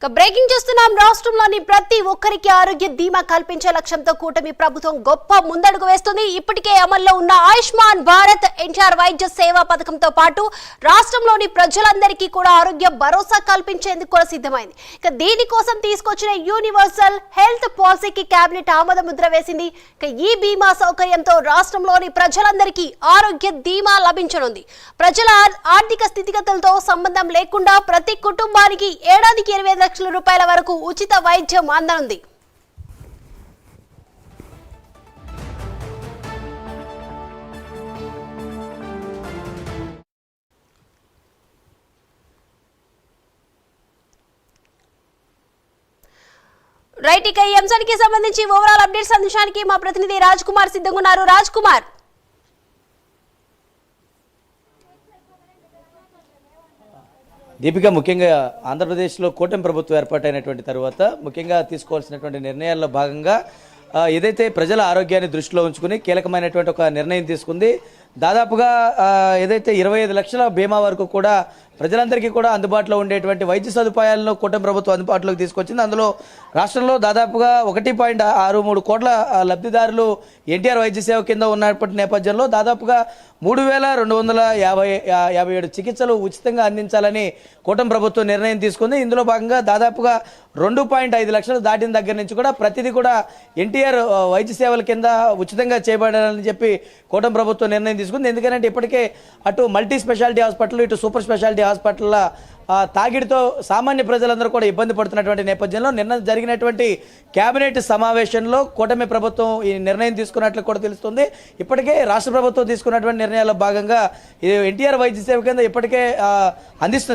Breaking చేస్తున్నాం. రాష్ట్రంలోని ప్రతి ఒక్కరికి ఆరోగ్య బీమా కల్పించే లక్ష్యంతో కూటమి ప్రభుత్వం గొప్ప ముందడుగు వేస్తుంది. ఇప్పటికే అమల్లో ఉన్న ఆయుష్మాన్ భారత్ ఎన్టీఆర్ వైద్య సేవా పథకంతో పాటు రాష్ట్రంలోని ప్రజలందరికీ కూడా ఆరోగ్య భరోసా కల్పించేందుకు కూడా సిద్ధమైంది. దీనికోసం తీసుకొచ్చిన యూనివర్సల్ హెల్త్ పాలసీకి కేబినెట్ ఆమోద ముద్ర వేసింది. ఈ బీమా సౌకర్యంతో రాష్ట్రంలోని ప్రజలందరికీ ఆరోగ్య బీమా లభించనుంది. ప్రజల ఆర్థిక స్థితిగతులతో సంబంధం లేకుండా ప్రతి కుటుంబానికి ఏడాదికి 20 లక్షల రూపాయల వరకు ఉచిత వైద్యం అందనుంది. రైట్, ఇక ఈ అంశానికి సంబంధించి ఓవరాల్ అప్డేట్స్ అందించడానికి మా ప్రతినిధి రాజ్ కుమార్ సిద్ధంగా ఉన్నారు. రాజ్ కుమార్, దీపిక, ముఖ్యంగా ఆంధ్రప్రదేశ్లో కూటమి ప్రభుత్వం ఏర్పాటైనటువంటి తర్వాత ముఖ్యంగా తీసుకోవాల్సినటువంటి నిర్ణయాల్లో భాగంగా ఏదైతే ప్రజల ఆరోగ్యాన్ని దృష్టిలో ఉంచుకుని కీలకమైనటువంటి ఒక నిర్ణయం తీసుకుంది. దాదాపుగా ఏదైతే 25 లక్షల బీమా వరకు కూడా ప్రజలందరికీ కూడా అందుబాటులో ఉండేటువంటి వైద్య సదుపాయాలను కూటమి ప్రభుత్వం అందుబాటులోకి తీసుకొచ్చింది. అందులో రాష్ట్రంలో దాదాపుగా 1.63 కోట్ల లబ్ధిదారులు ఎన్టీఆర్ వైద్య సేవ కింద ఉన్నప్పటి నేపథ్యంలో దాదాపుగా 3,257 చికిత్సలు ఉచితంగా అందించాలని కూటమి ప్రభుత్వం నిర్ణయం తీసుకుంది. ఇందులో భాగంగా దాదాపుగా 2.5 లక్షలు దాటిన దగ్గర నుంచి కూడా ప్రతిదీ కూడా ఎన్టీఆర్ వైద్య సేవల కింద ఉచితంగా చేయబడాలని చెప్పి కూటమి ప్రభుత్వం నిర్ణయం తీసుకుంది. ఎందుకంటే ఇప్పటికే అటు మల్టీ స్పెషాలిటీ హాస్పిటల్, ఇటు సూపర్ స్పెషాలిటీ హాస్పిటల్ తాగిడితో సామాన్య ప్రజలందరూ కూడా ఇబ్బంది పడుతున్నటువంటి నేపథ్యంలో నిన్న జరిగినటువంటి కేబినెట్ సమావేశంలో కూటమి ప్రభుత్వం ఈ నిర్ణయం తీసుకున్నట్లు కూడా తెలుస్తుంది. ఇప్పటికే రాష్ట్ర ప్రభుత్వం తీసుకున్నటువంటి నిర్ణయాల్లో భాగంగా ఎన్టీఆర్ వైద్య సేవ కింద ఇప్పటికే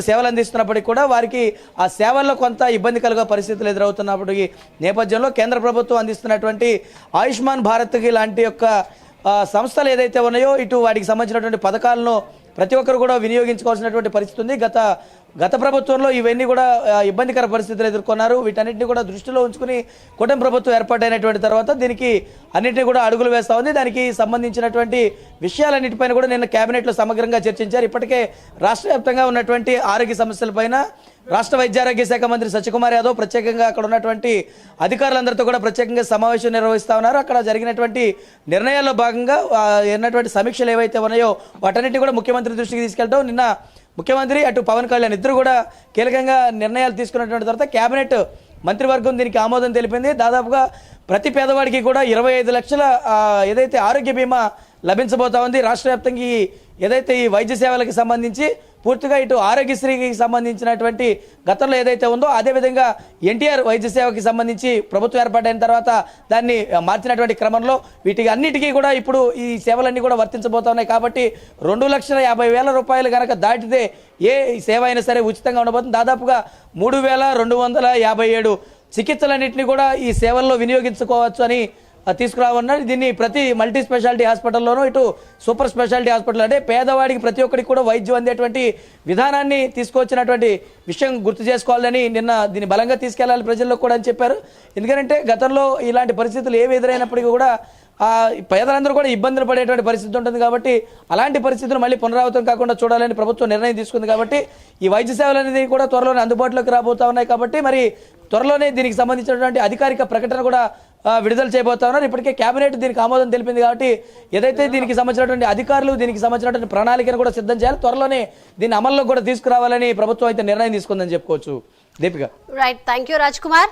సేవలు అందిస్తున్నప్పటికీ కూడా వారికి ఆ సేవల్లో కొంత ఇబ్బంది కలిగే పరిస్థితులు ఎదురవుతున్నప్పటికీ నేపథ్యంలో కేంద్ర ప్రభుత్వం అందిస్తున్నటువంటి ఆయుష్మాన్ భారత్కి లాంటి యొక్క సంస్థలు ఏదైతే ఉన్నాయో ఇటు వాటికి సంబంధించినటువంటి పథకాలను ప్రతి ఒక్కరు కూడా వినియోగించుకోవాల్సినటువంటి పరిస్థితి ఉంది. గత ప్రభుత్వంలో ఇవన్నీ కూడా ఇబ్బందికర పరిస్థితులు ఎదుర్కొన్నారు. వీటన్నిటిని కూడా దృష్టిలో ఉంచుకుని కూటమి ప్రభుత్వం ఏర్పాటైనటువంటి తర్వాత దీనికి అన్నింటినీ కూడా అడుగులు వేస్తూ ఉంది. దానికి సంబంధించినటువంటి విషయాలన్నిటిపైన కూడా నిన్న కేబినెట్లో సమగ్రంగా చర్చించారు. ఇప్పటికే రాష్ట్ర వ్యాప్తంగా ఉన్నటువంటి ఆరోగ్య సమస్యలపైన రాష్ట్ర వైద్యారోగ్య శాఖ మంత్రి సత్యకుమార్ యాదవ్ ప్రత్యేకంగా అక్కడ ఉన్నటువంటి అధికారులందరితో కూడా ప్రత్యేకంగా సమావేశం నిర్వహిస్తూ ఉన్నారు. అక్కడ జరిగినటువంటి నిర్ణయాల్లో భాగంగా ఉన్నటువంటి సమీక్షలు ఏవైతే ఉన్నాయో వాటన్నిటిని కూడా ముఖ్యమంత్రి దృష్టికి తీసుకెళ్తాం. నిన్న ముఖ్యమంత్రి అటు పవన్ కళ్యాణ్ ఇద్దరు కూడా కీలకంగా నిర్ణయాలు తీసుకున్నటువంటి తర్వాత కేబినెట్ మంత్రివర్గం దీనికి ఆమోదం తెలిపింది. దాదాపుగా ప్రతి పేదవాడికి కూడా 25 లక్షల ఏదైతే ఆరోగ్య బీమా లభించబోతా ఉంది. రాష్ట్ర వ్యాప్తంగా ఏదైతే ఈ వైద్య సేవలకు సంబంధించి పూర్తిగా ఇటు ఆరోగ్యశ్రీకి సంబంధించినటువంటి గతంలో ఏదైతే ఉందో అదేవిధంగా ఎన్టీఆర్ వైద్య సేవకి సంబంధించి ప్రభుత్వం ఏర్పాటైన తర్వాత దాన్ని మార్చినటువంటి క్రమంలో వీటికి అన్నిటికీ కూడా ఇప్పుడు ఈ సేవలన్నీ కూడా వర్తించబోతా ఉన్నాయి. కాబట్టి 2,50,000 రూపాయలు కనుక దాటితే ఏ సేవ అయినా సరే ఉచితంగా ఉండబోతుంది. దాదాపుగా 3,257 చికిత్సలన్నింటినీ కూడా ఈ సేవల్లో వినియోగించుకోవచ్చు అని తీసుకురావన్నారు. దీన్ని ప్రతి మల్టీ స్పెషాలిటీ హాస్పిటల్లోనూ ఇటు సూపర్ స్పెషాలిటీ హాస్పిటల్ అంటే పేదవాడికి ప్రతి ఒక్కరికి కూడా వైద్యం అందేటువంటి విధానాన్ని తీసుకొచ్చినటువంటి విషయం గుర్తు చేసుకోవాలని నిన్న దీన్ని బలంగా తీసుకెళ్లాలి ప్రజల్లో కూడా అని చెప్పారు. ఎందుకంటే గతంలో ఇలాంటి పరిస్థితులు ఏవి ఎదురైనప్పటికీ కూడా పేదలందరూ కూడా ఇబ్బందులు పడేటువంటి పరిస్థితి ఉంటుంది. కాబట్టి అలాంటి పరిస్థితులు మళ్ళీ పునరావృతం కాకుండా చూడాలని ప్రభుత్వం నిర్ణయం తీసుకుంది. కాబట్టి ఈ వైద్య సేవలు అనేది కూడా త్వరలోనే అందుబాటులోకి రాబోతా ఉన్నాయి. కాబట్టి మరి త్వరలోనే దీనికి సంబంధించినటువంటి అధికారిక ప్రకటన కూడా విడుదల చేయబోతా ఉన్నారు. ఇప్పటికే కేబినెట్ దీనికి ఆమోదం తెలిపింది. కాబట్టి ఏదైతే దీనికి సంబంధించినటువంటి అధికారులు దీనికి సంబంధించినటువంటి ప్రణాళికను కూడా సిద్ధం చేయాలి. త్వరలోనే దీన్ని అమల్లో కూడా తీసుకురావాలని ప్రభుత్వం అయితే నిర్ణయం తీసుకుందని చెప్పుకోవచ్చు. Deepika, right, thank you Raj Kumar.